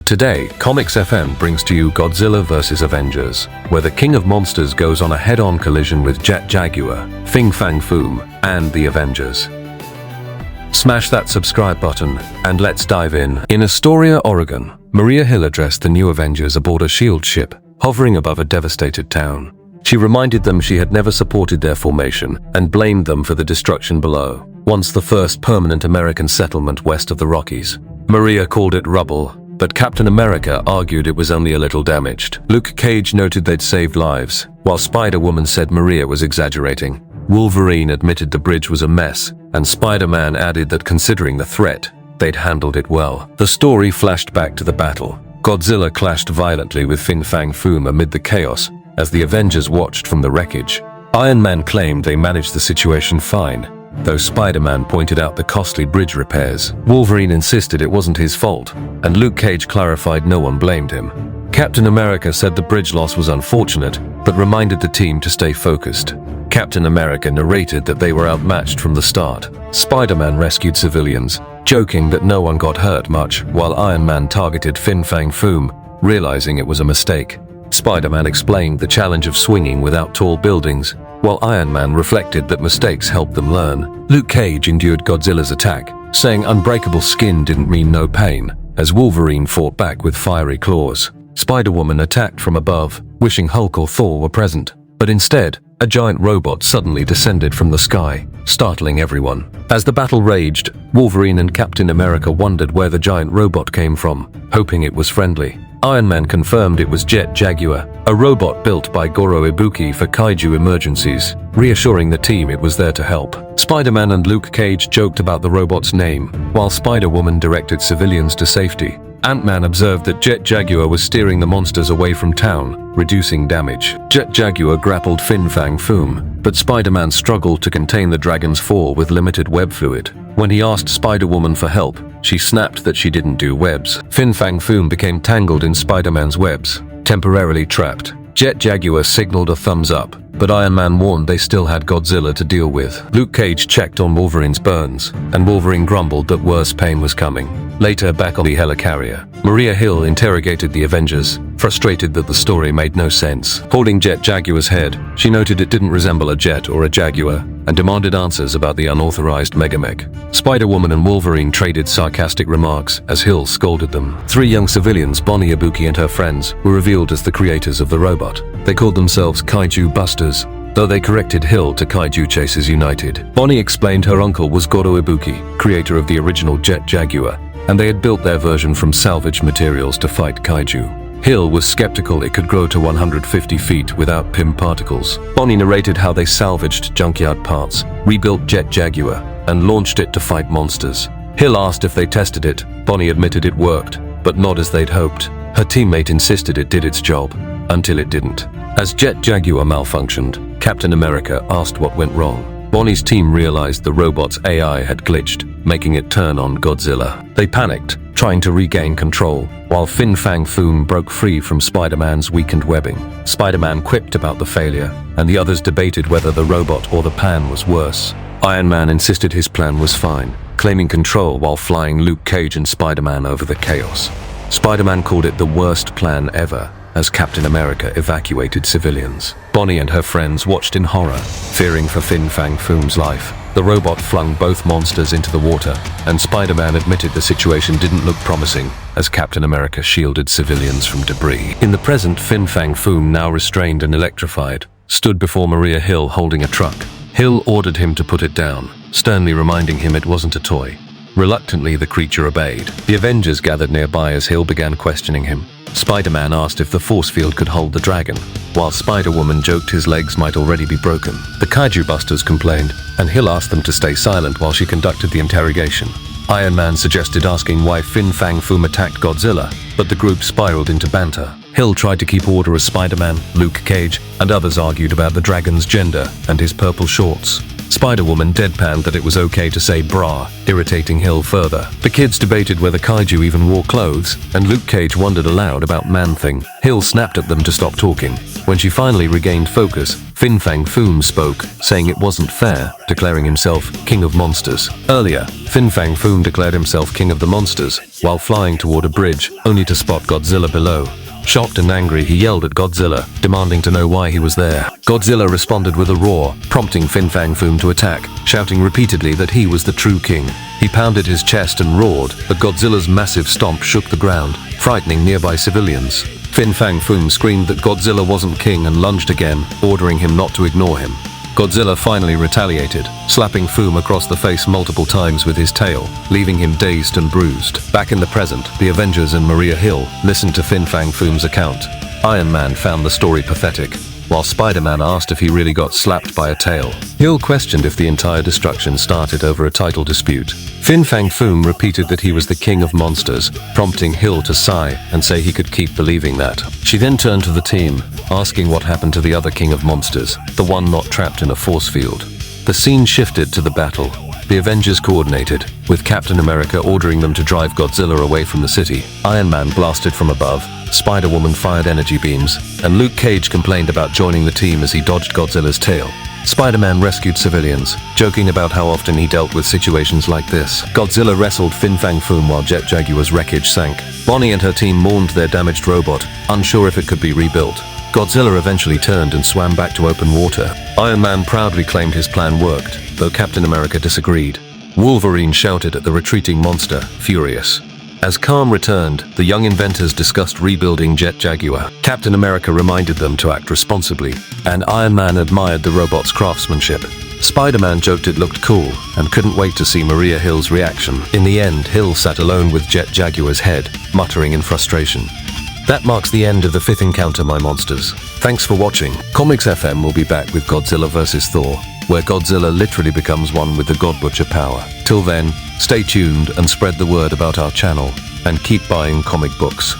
Today, ComixFM brings to you Godzilla Vs Avengers, where the king of monsters goes on a head-on collision with Jaguar, Fang Foom, and the Avengers. Smash that subscribe button, and let's dive in. In Astoria, Oregon, Maria Hill addressed the new Avengers aboard a SHIELD ship, hovering above a devastated town. She reminded them she had never supported their formation and blamed them for the destruction below, once the first permanent American settlement west of the Rockies. Maria called it rubble, but Captain America argued it was only a little damaged. Luke Cage noted they'd saved lives, while Spider-Woman said Maria was exaggerating. Wolverine admitted the bridge was a mess, and Spider-Man added that considering the threat, they'd handled it well. The story flashed back to the battle. Godzilla clashed violently with Fang Foom amid the chaos as the Avengers watched from the wreckage. Iron Man claimed they managed the situation fine, though Spider-Man pointed out the costly bridge repairs. Wolverine insisted it wasn't his fault, and Luke Cage clarified no one blamed him. Captain America said the bridge loss was unfortunate, but reminded the team to stay focused. Captain America narrated that they were outmatched from the start. Spider-Man rescued civilians, joking that no one got hurt much, while Iron Man targeted Fang Foom, realizing it was a mistake. Spider-Man explained the challenge of swinging without tall buildings, while Iron Man reflected that mistakes helped them learn. Luke Cage endured Godzilla's attack, saying unbreakable skin didn't mean no pain, as Wolverine fought back with fiery claws. Spider-Woman attacked from above, wishing Hulk or Thor were present, but instead, a giant robot suddenly descended from the sky, startling everyone. As the battle raged, Wolverine and Captain America wondered where the giant robot came from, hoping it was friendly. Iron Man confirmed it was Jaguar, a robot built by Goro Ibuki for kaiju emergencies, reassuring the team it was there to help. Spider-Man and Luke Cage joked about the robot's name, while Spider-Woman directed civilians to safety. Ant-Man observed that Jaguar was steering the monsters away from town, reducing damage. Jaguar grappled Fang Foom, but Spider-Man struggled to contain the dragon's fall with limited web fluid. When he asked Spider-Woman for help, she snapped that she didn't do webs. Fang Foom became tangled in Spider-Man's webs, temporarily trapped. Jaguar signaled a thumbs up, but Iron Man warned they still had Godzilla to deal with. Luke Cage checked on Wolverine's burns, and Wolverine grumbled that worse pain was coming. Later, back on the helicarrier, Maria Hill interrogated the Avengers, frustrated that the story made no sense. Holding Jaguar's head, she noted it didn't resemble a jet or a jaguar, and demanded answers about the unauthorized megamech. Spider-Woman and Wolverine traded sarcastic remarks as Hill scolded them. 3 young civilians, Bonnie Ibuki and her friends, were revealed as the creators of the robot. They called themselves Kaiju Busters, though they corrected Hill to Kaiju Chasers United. Bonnie explained her uncle was Goro Ibuki, creator of the original Jaguar, and they had built their version from salvaged materials to fight kaiju. Hill was skeptical it could grow to 150 feet without PIM particles. Bonnie narrated how they salvaged junkyard parts, rebuilt Jaguar, and launched it to fight monsters. Hill asked if they tested it. Bonnie admitted it worked, but not as they'd hoped. Her teammate insisted it did its job, until it didn't. As Jaguar malfunctioned, Captain America asked what went wrong. Bonnie's team realized the robot's AI had glitched, making it turn on Godzilla. They panicked, trying to regain control, while Fang Foom broke free from Spider-Man's weakened webbing. Spider-Man quipped about the failure, and the others debated whether the robot or the pan was worse. Iron Man insisted his plan was fine, claiming control while flying Luke Cage and Spider-Man over the chaos. Spider-Man called it the worst plan ever, as Captain America evacuated civilians. Bonnie and her friends watched in horror, fearing for Fang Foom's life. The robot flung both monsters into the water, and Spider-Man admitted the situation didn't look promising, as Captain America shielded civilians from debris. In the present, Fang Foom, now restrained and electrified, stood before Maria Hill holding a truck. Hill ordered him to put it down, sternly reminding him it wasn't a toy. Reluctantly, the creature obeyed. The Avengers gathered nearby as Hill began questioning him. Spider-Man asked if the force field could hold the dragon, while Spider-Woman joked his legs might already be broken. The Kaiju Busters complained, and Hill asked them to stay silent while she conducted the interrogation. Iron Man suggested asking why Fang Foom attacked Godzilla, but the group spiraled into banter. Hill tried to keep order as Spider-Man, Luke Cage, and others argued about the dragon's gender and his purple shorts. Spider-Woman deadpanned that it was okay to say brah, irritating Hill further. The kids debated whether kaiju even wore clothes, and Luke Cage wondered aloud about Man-Thing. Hill snapped at them to stop talking. When she finally regained focus, Fang Foom spoke, saying it wasn't fair, declaring himself King of Monsters. Earlier, Fang Foom declared himself King of the Monsters, while flying toward a bridge, only to spot Godzilla below. Shocked and angry, he yelled at Godzilla, demanding to know why he was there. Godzilla responded with a roar, prompting Fang Foom to attack, shouting repeatedly that he was the true king. He pounded his chest and roared, but Godzilla's massive stomp shook the ground, frightening nearby civilians. Fang Foom screamed that Godzilla wasn't king and lunged again, ordering him not to ignore him. Godzilla finally retaliated, slapping Foom across the face multiple times with his tail, leaving him dazed and bruised. Back in the present, the Avengers and Maria Hill listened to Fang Foom's account. Iron Man found the story pathetic, while Spider-Man asked if he really got slapped by a tail. Hill questioned if the entire destruction started over a title dispute. Fang Foom repeated that he was the king of monsters, prompting Hill to sigh and say he could keep believing that. She then turned to the team, asking what happened to the other king of monsters, the one not trapped in a force field. The scene shifted to the battle. The Avengers coordinated, with Captain America ordering them to drive Godzilla away from the city. Iron Man blasted from above, Spider-Woman fired energy beams, and Luke Cage complained about joining the team as he dodged Godzilla's tail. Spider-Man rescued civilians, joking about how often he dealt with situations like this. Godzilla wrestled Fang Foom while Jet Jaguar's wreckage sank. Bonnie and her team mourned their damaged robot, unsure if it could be rebuilt. Godzilla eventually turned and swam back to open water. Iron Man proudly claimed his plan worked, though Captain America disagreed. Wolverine shouted at the retreating monster, furious. As calm returned, the young inventors discussed rebuilding Jet Jaguar. Captain America reminded them to act responsibly, and Iron Man admired the robot's craftsmanship. Spider-Man joked it looked cool, and couldn't wait to see Maria Hill's reaction. In the end, Hill sat alone with Jet Jaguar's head, muttering in frustration. That marks the end of the 5th encounter, my monsters. Thanks for watching. ComixFM will be back with Godzilla vs Thor, where Godzilla literally becomes one with the God Butcher power. Till then, stay tuned and spread the word about our channel, and keep buying comic books.